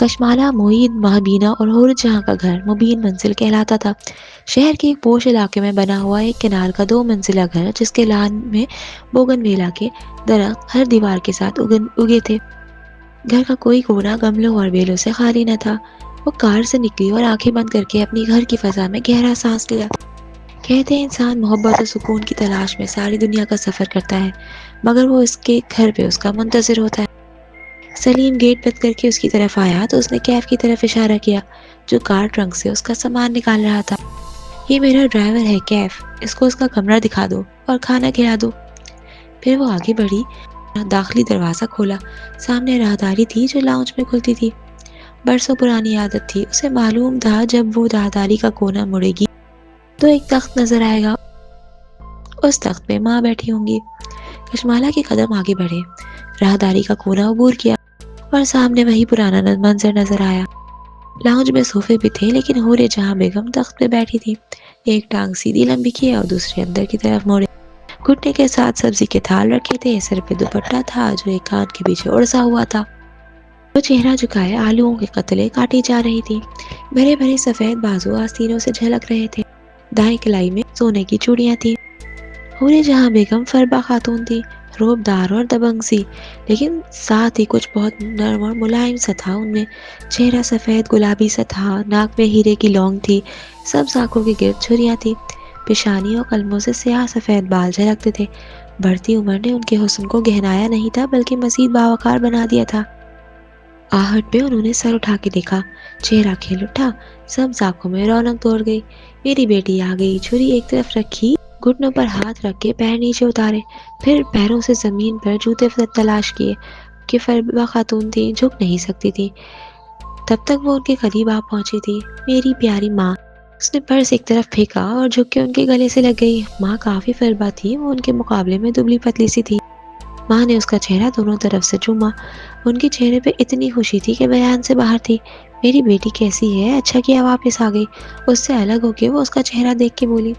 کشمالہ، معید، مہبینہ اور حور جہاں کا گھر مبین منزل کہلاتا تھا۔ شہر کے ایک پوش علاقے میں بنا ہوا ایک کنال کا 2 منزلہ گھر، جس کے لان میں بوگن ویلا کے درخت ہر دیوار کے ساتھ اگے تھے۔ گھر کا کوئی کونا گملوں اور بیلوں سے خالی نہ تھا۔ وہ کار سے نکلی اور آنکھیں بند کر کے اپنی گھر کی فضا میں گہرا سانس لیا۔ کہتے ہیں انسان محبت اور سکون کی تلاش میں ساری دنیا کا سفر کرتا ہے، مگر وہ اس کے گھر پہ اس کا منتظر ہوتا ہے۔ سلیم گیٹ بند کر کے اس کی طرف آیا تو اس نے کیف کی طرف اشارہ کیا، جو کار ٹرنک سے اس کا سامان نکال رہا تھا۔ یہ میرا ڈرائیور ہے کیف، اس کو اس کا کمرہ دکھا دو اور کھانا کھلا دو۔ پھر وہ آگے بڑھی، داخلی دروازہ کھولا۔ سامنے راہداری تھی جو لاؤنج میں کھلتی تھی۔ برسوں پرانی عادت تھی، اسے معلوم تھا جب وہ راہداری کا کونا مڑے گی تو ایک تخت نظر آئے گا، اس تخت پہ ماں بیٹھی ہوں گی۔ کشمالہ کے قدم آگے بڑھے، راہداری کا کونا عبور کیا اور سامنے وہی پرانا منظر نظر آیا۔ لاؤنج میں صوفے بھی تھے، لیکن حور جہاں بیگم تخت پہ بیٹھی تھی، ایک ٹانگ سیدھی لمبی کی اور دوسری اندر کی طرف موڑے۔ گھٹنے کے ساتھ سبزی کے تھال رکھے تھے، سر پہ دوپٹہ تھا جو ایک کان کے پیچھے اڑسا ہوا تھا۔ وہ چہرہ جھکائے آلوؤں کے قطلے کاٹی جا رہی تھی، بھرے بھرے سفید بازو آستینوں سے جھلک رہے تھے۔ دائیں کلائی میں سونے کی چوڑیاں تھیں۔ حور جہاں بیگم فربا خاتون تھی، روب دار اور دبنگ سی، لیکن ساتھ ہی کچھ بہت نرم اور ملائم سا تھا ان میں۔ چہرہ سفید گلابی سا تھا، ناک میں ہیرے کی لونگ تھی، سبز آنکھوں کے گرد جھریاں تھی، پیشانی اور قلموں سے سیاہ سفید بال جھلکتے تھے۔ بڑھتی عمر نے ان کے حسن کو گہرایا نہیں تھا، بلکہ مزید باوقار بنا دیا تھا۔ آہٹ میں انہوں نے سر اٹھا کے دیکھا، چہرہ کھل اٹھا، سبز آنکھوں میں رونق دوڑ گئی۔ میری بیٹی آ گئی۔ چھری ایک طرف رکھی، گھٹنوں پر ہاتھ رکھ کے پیر نیچے اتارے، پھر پیروں سے زمین پر جوتے تلاش کیے کہ فربا خاتون تھی، جھک نہیں سکتی تھی۔ تب تک وہ ان کے قریب آ پہنچی تھی۔ میری پیاری ماں، اس نے پرس ایک طرف پھینکا اور جھک کے ان کے گلے سے لگ گئی۔ ماں کافی فربا تھی، وہ ان کے مقابلے میں دبلی پتلی سی تھی۔ ماں نے اس کا چہرہ دونوں طرف سے چوما۔ ان کے چہرے پہ اتنی خوشی تھی کہ بیان سے باہر تھی۔ میری بیٹی کیسی ہے؟ اچھا کیا واپس آ گئی۔ اس سے الگ ہو کے وہ اس کا چہرہ دیکھ کے بولی۔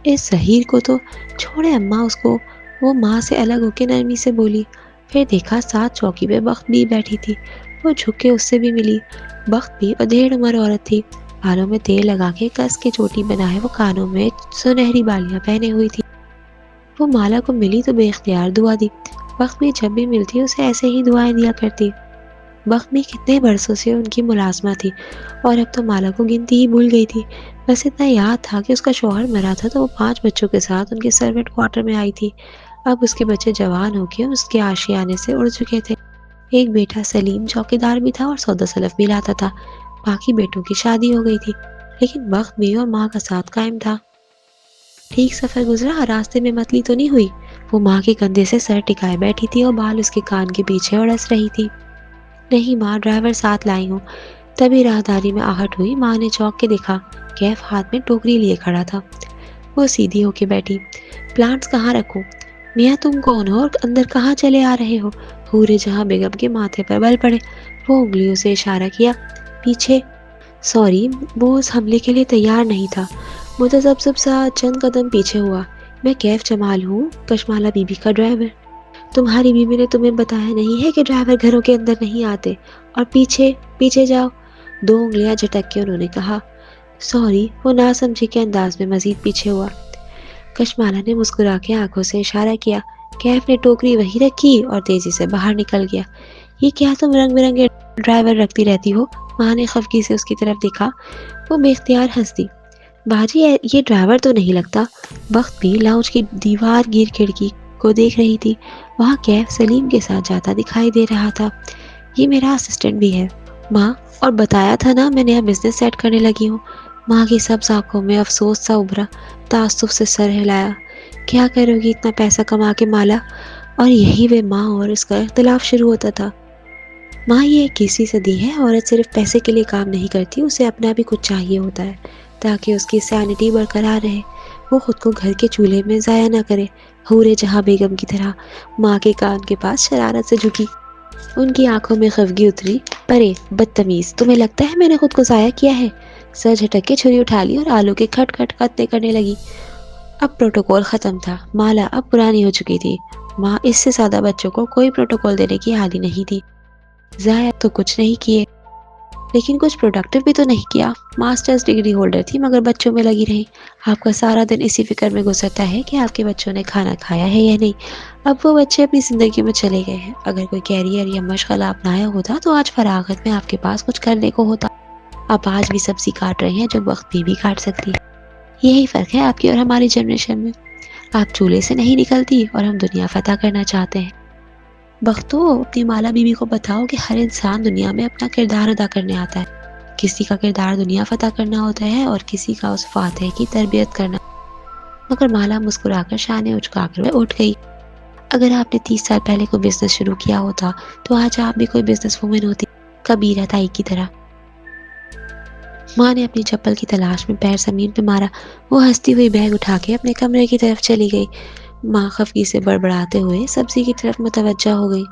اس ظہیر کو تو چھوڑے اماں اس کو، وہ ماں سے الگ ہو کے نرمی سے بولی۔ پھر دیکھا ساتھ چوکی پہ بخت بھی بیٹھی تھی، وہ جھک کے اس سے بھی ملی۔ بخت بھی ادھیڑ عمر عورت تھی، بالوں میں تیل لگا کے کس کے چوٹی بنائے، وہ کانوں میں سنہری بالیاں پہنے ہوئی تھی۔ وہ مالا کو ملی تو بے اختیار دعا دی۔ بخت بھی جب بھی ملتی اسے ایسے ہی دعائیں دیا کرتی۔ بخت بھی کتنے برسوں سے ان کی ملازمہ تھی اور اب تو مالا کو گنتی ہی بھول گئی تھی۔ بس اتنا یاد تھا کہ اس کا شوہر مرا تھا تو وہ 5 بچوں کے ساتھ ان کے سروینٹ کوارٹر میں آئی تھی۔ اب اس کے بچے جوان ہو کے اس کے آشیانے سے اڑ چکے تھے۔ ایک بیٹا سلیم چوکیدار بھی تھا اور سودا سلف بھی لاتا تھا۔ باقی بیٹوں کی شادی ہو گئی تھی، لیکن بخت بھی اور ماں کا ساتھ قائم تھا۔ ٹھیک سفر گزرا، راستے میں متلی تو نہیں ہوئی؟ وہ ماں کے کندھے سے سر ٹکائے بیٹھی تھی اور بال اس کے کان کے پیچھے اڑس رہی تھی۔ نہیں ماں، ڈرائیور ساتھ لائی ہوں۔ تبھی راہداری میں آہٹ ہوئی۔ ماں نے چونک کے دیکھا، کیف ہاتھ میں ٹوکری لیے کھڑا تھا۔ وہ سیدھی ہو کے بیٹھی۔ پلانٹس کہاں رکھوں؟ میاں تم کون ہو اور اندر کہاں چلے آ رہے ہو؟ حور جہاں بیگم کے ماتھے پر بل پڑے۔ وہ انگلیوں سے اشارہ کیا، پیچھے۔ سوری، وہ اس حملے کے لیے تیار نہیں تھا، متذبذب سا چند قدم پیچھے ہوا۔ میں کیف جمال ہوں، کشمالہ بی بی کا ڈرائیور۔ تمہاری بیوی نے تمہیں بتایا نہیں ہے کہ ڈرائیور گھروں کے اندر نہیں آتے؟ اور پیچھے جاؤ۔ 2 انگلیاں جھٹک کے انہوں نے کہا۔ سوری، وہ ناسمجھی کے انداز میں مزید پیچھے ہوا۔ کشمالہ نے مسکرا کے آنکھوں سے اشارہ کیا۔ کیف نے ٹوکری وہی رکھی اور تیزی سے باہر نکل گیا۔ یہ کیا تم رنگ برنگے ڈرائیور رکھتی رہتی ہو؟ ماں نے خفگی سے اس کی طرف دیکھا۔ وہ بے اختیار ہنس دی۔ باجی یہ ڈرائیور تو نہیں لگتا۔ بخت بھی لاؤنج کی دیوار گیر کھڑکی کو دیکھ رہی تھی۔ وہاں کیف سلیم کے ساتھ جاتا دکھائی دے رہا تھا۔ یہ میرا اسسٹنٹ بھی ہے ماں، اور بتایا تھا نا میں نیا بزنس سیٹ کرنے لگی ہوں۔ ماں کی سبز آنکھوں میں افسوس سا ابھرا، تعصب سے سر ہلایا۔ کیا کرو گی اتنا پیسہ کما کے مالا؟ اور یہی وہ ماں اور اس کا اختلاف شروع ہوتا تھا۔ ماں، یہ 21ویں صدی ہے، عورت صرف پیسے کے لیے کام نہیں کرتی، اسے اپنا بھی کچھ چاہیے ہوتا ہے تاکہ اس کی سینٹی برقرار رہے، وہ خود کو گھر کے چولہے میں ضائع نہ کرے۔ حور جہاں بیگم کی طرح ماں کے کان کے پاس شرارت سے جھکی۔ ان کی آنکھوں میں خفگی اتری۔ پرے بدتمیز، تمہیں لگتا ہے میں نے خود کو ضائع کیا ہے؟ سر جھٹک کے چھری اٹھا لی اور آلو کے کھٹ کھٹ قطع کرنے لگی۔ اب پروٹوکول ختم تھا، مالا اب پرانی ہو چکی تھی۔ ماں اس سے زیادہ بچوں کو کوئی پروٹوکول دینے کی حالی نہیں تھی۔ ضائع تو کچھ نہیں کیے، لیکن کچھ پروڈکٹیو بھی تو نہیں کیا۔ ماسٹرز ڈگری ہولڈر تھی مگر بچوں میں لگی رہی۔ آپ کا سارا دن اسی فکر میں گزرتا ہے کہ آپ کے بچوں نے کھانا کھایا ہے یا نہیں۔ اب وہ بچے اپنی زندگی میں چلے گئے ہیں۔ اگر کوئی کیریئر یا مشغلہ اپنایا ہوتا تو آج فراغت میں آپ کے پاس کچھ کرنے کو ہوتا۔ آپ آج بھی سبزی کاٹ رہے ہیں جو وقت بھی کاٹ سکتی ہے۔ یہی فرق ہے آپ کی اور ہماری جنریشن میں۔ آپ چولہے سے نہیں نکلتی اور ہم دنیا فتح کرنا چاہتے ہیں۔ بختو، اپنی مالا بیوی کو بتاؤ کہ ہر انسان دنیا میں اپنا کردار ادا کرنے آتا ہے۔ کسی کا کردار دنیا فتح کرنا ہوتا ہے اور کسی کا اس فاتح کی تربیت کرنا۔ مگر مالا مسکرا کر شانے اچکا کر اٹھ گئی۔ اگر آپ نے 30 سال پہلے کوئی بزنس شروع کیا ہوتا تو آج آپ بھی کوئی بزنس وومن ہوتی، کبیرہ تائی کی طرح۔ ماں نے اپنی چپل کی تلاش میں پیر زمین پہ مارا۔ وہ ہنستی ہوئی بیگ اٹھا کے اپنے کمرے کی طرف چلی گئی۔ ماں خفگی سے بڑبڑاتے ہوئے سبزی کی طرف متوجہ ہو گئی۔